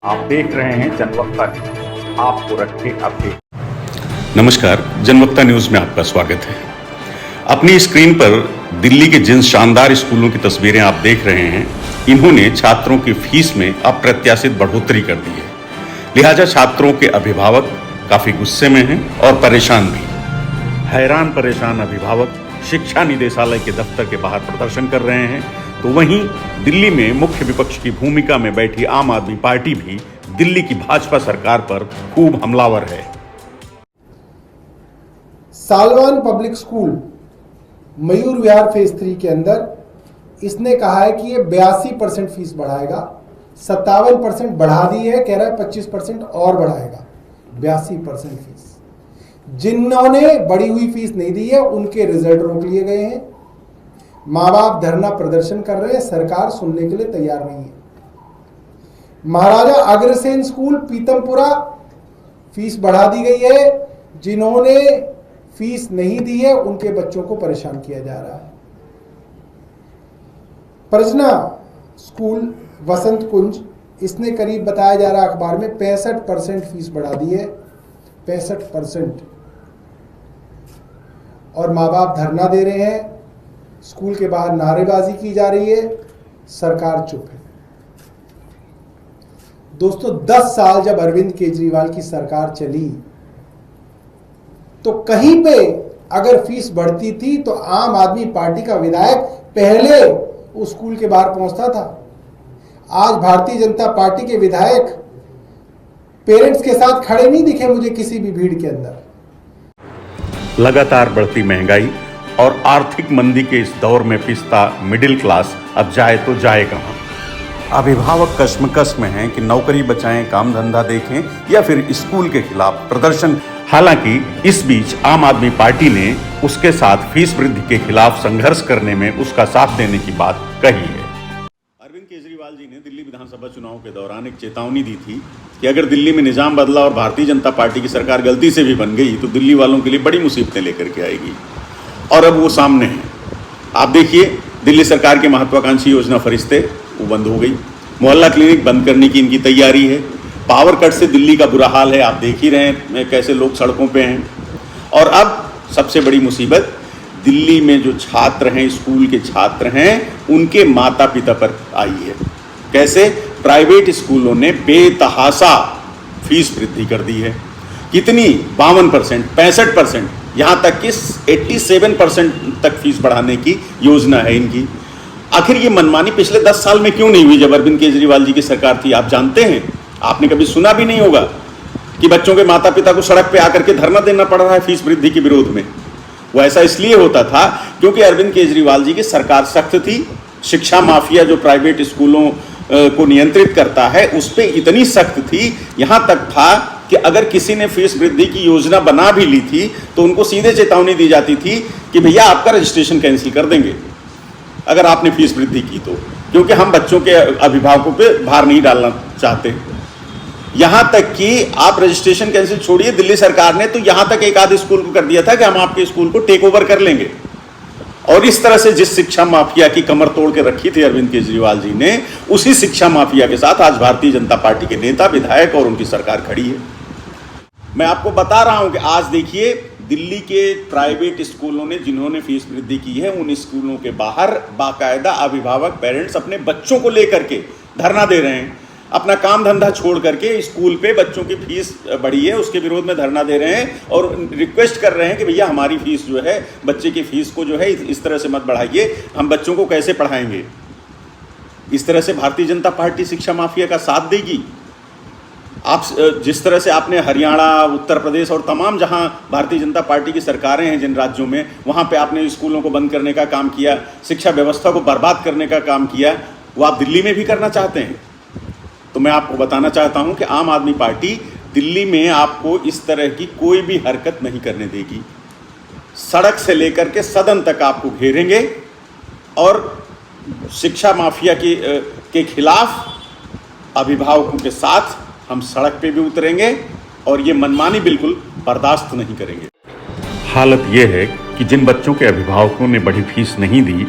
आप देख रहे हैं जनवक्ता न्यूज, आपको रखे अपडेट। नमस्कार, जनवक्ता न्यूज में आपका स्वागत है। अपनी स्क्रीन पर दिल्ली के जिन शानदार स्कूलों की तस्वीरें आप देख रहे हैं, इन्होंने छात्रों की फीस में अप्रत्याशित बढ़ोतरी कर दी है। लिहाजा छात्रों के अभिभावक काफी गुस्से में हैं और परेशान भी। हैरान परेशान अभिभावक शिक्षा निदेशालय के दफ्तर के बाहर प्रदर्शन कर रहे हैं, तो वहीं दिल्ली में मुख्य विपक्ष की भूमिका में बैठी आम आदमी पार्टी भी दिल्ली की भाजपा सरकार पर खूब हमलावर है। सालवान public school Mayur Vihar phase 3 के अंदर इसने कहा है कि ये 82% फीस बढ़ाएगा। 57% बढ़ा दी है, कह रहा है 25% और बढ़ाएगा। 82% फीस। जिन्होंने बढ़ी हुई फीस नहीं दी है उनके रिजल्ट रोक लिए गए हैं। माँ बाप धरना प्रदर्शन कर रहे हैं, सरकार सुनने के लिए तैयार नहीं है। महाराजा अग्रसेन स्कूल पीतमपुरा फीस बढ़ा दी गई है। जिन्होंने फीस नहीं दी है उनके बच्चों को परेशान किया जा रहा है। प्रजना स्कूल वसंत कुंज, इसने करीब बताया जा रहा है अखबार में 65% फीस बढ़ा दी है। 65%। और माँ बाप धरना दे रहे हैं, स्कूल के बाहर नारेबाजी की जा रही है, सरकार चुप है। दोस्तों, 10 साल जब अरविंद केजरीवाल की सरकार चली तो कहीं पे अगर फीस बढ़ती थी तो आम आदमी पार्टी का विधायक पहले उस स्कूल के बाहर पहुंचता था। आज भारतीय जनता पार्टी के विधायक पेरेंट्स के साथ खड़े नहीं दिखे मुझे किसी भी भीड़ के अंदर। लगातार बढ़ती महंगाई और आर्थिक मंदी के इस दौर में पिसता मिडिल क्लास अब जाए तो जाए कहां। अभिभावक कश्मकश में हैं कि नौकरी बचाएं, काम धंधा देखें या फिर स्कूल के खिलाफ प्रदर्शन। हालांकि इस बीच आम आदमी पार्टी ने उसके साथ फीस वृद्धि के खिलाफ संघर्ष करने में उसका साथ देने की बात कही है। अरविंद केजरीवाल जी ने दिल्ली विधानसभा चुनाव के दौरान एक चेतावनी दी थी कि अगर दिल्ली में निजाम बदला और भारतीय जनता पार्टी की सरकार गलती से भी बन गई तो दिल्ली वालों के लिए बड़ी मुसीबतें लेकर के आएगी। और अब वो सामने है। आप देखिए, दिल्ली सरकार की महत्वाकांक्षी योजना फरिश्ते वो बंद हो गई। मोहल्ला क्लिनिक बंद करने की इनकी तैयारी है। पावर कट से दिल्ली का बुरा हाल है, आप देख ही रहे हैं कैसे लोग सड़कों पे हैं। और अब सबसे बड़ी मुसीबत, दिल्ली में जो छात्र हैं, स्कूल के छात्र हैं, उनके माता पिता पर आई है। कैसे? प्राइवेट स्कूलों ने बेतहाशा फीस वृद्धि कर दी है। कितनी? 52%, 65%, यहाँ तक कि 87% तक फीस बढ़ाने की योजना है इनकी। आखिर ये मनमानी पिछले 10 साल में क्यों नहीं हुई जब अरविंद केजरीवाल जी की सरकार थी? आप जानते हैं, आपने कभी सुना भी नहीं होगा कि बच्चों के माता पिता को सड़क पे आकर के धरना देना पड़ रहा है फीस वृद्धि के विरोध में। वो ऐसा इसलिए होता था क्योंकि अरविंद केजरीवाल जी की सरकार सख्त थी। शिक्षा माफिया जो प्राइवेट स्कूलों को नियंत्रित करता है उस पर इतनी सख्त थी, यहां तक था कि अगर किसी ने फीस वृद्धि की योजना बना भी ली थी तो उनको सीधे चेतावनी दी जाती थी कि भैया आपका रजिस्ट्रेशन कैंसिल कर देंगे अगर आपने फीस वृद्धि की तो, क्योंकि हम बच्चों के अभिभावकों पे भार नहीं डालना चाहते। यहां तक कि आप रजिस्ट्रेशन कैंसिल छोड़िए, दिल्ली सरकार ने तो यहां तक एक आध स्कूल को कर दिया था कि हम आपके स्कूल को टेक ओवर कर लेंगे। और इस तरह से जिस शिक्षा माफिया की कमर तोड़ के रखी थी अरविंद केजरीवाल जी ने, उसी शिक्षा माफिया के साथ आज भारतीय जनता पार्टी के नेता, विधायक और उनकी सरकार खड़ी है। मैं आपको बता रहा हूं कि आज देखिए, दिल्ली के प्राइवेट स्कूलों ने जिन्होंने फीस वृद्धि की है, उन स्कूलों के बाहर बाकायदा अभिभावक, पेरेंट्स अपने बच्चों को लेकर के धरना दे रहे हैं। अपना काम धंधा छोड़ करके स्कूल पे बच्चों की फीस बढ़ी है उसके विरोध में धरना दे रहे हैं और रिक्वेस्ट कर रहे हैं कि भैया हमारी फीस जो है, बच्चे की फीस को जो है इस तरह से मत बढ़ाइए, हम बच्चों को कैसे पढ़ाएंगे। इस तरह से भारतीय जनता पार्टी शिक्षा माफिया का साथ देगी? आप जिस तरह से आपने हरियाणा, उत्तर प्रदेश और तमाम जहां भारतीय जनता पार्टी की सरकारें हैं जिन राज्यों में, वहां पे आपने स्कूलों को बंद करने का काम किया, शिक्षा व्यवस्था को बर्बाद करने का काम किया, वो आप दिल्ली में भी करना चाहते हैं। तो मैं आपको बताना चाहता हूं कि आम आदमी पार्टी दिल्ली में आपको इस तरह की कोई भी हरकत नहीं करने देगी। सड़क से लेकर के सदन तक आपको घेरेंगे और शिक्षा माफिया के खिलाफ अभिभावकों के साथ हम सड़क पे भी उतरेंगे और ये मनमानी बिल्कुल बर्दाश्त नहीं करेंगे। हालत यह है कि जिन बच्चों के अभिभावकों ने बड़ी फीस नहीं दी,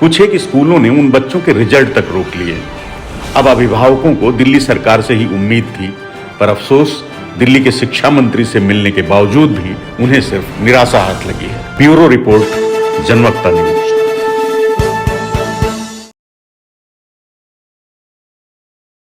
कुछ एक स्कूलों ने उन बच्चों के रिजल्ट तक रोक लिए। अब अभिभावकों को दिल्ली सरकार से ही उम्मीद थी, पर अफसोस दिल्ली के शिक्षा मंत्री से मिलने के बावजूद भी उन्हें सिर्फ निराशा हाथ लगी है। Bureau report, Janvakta news.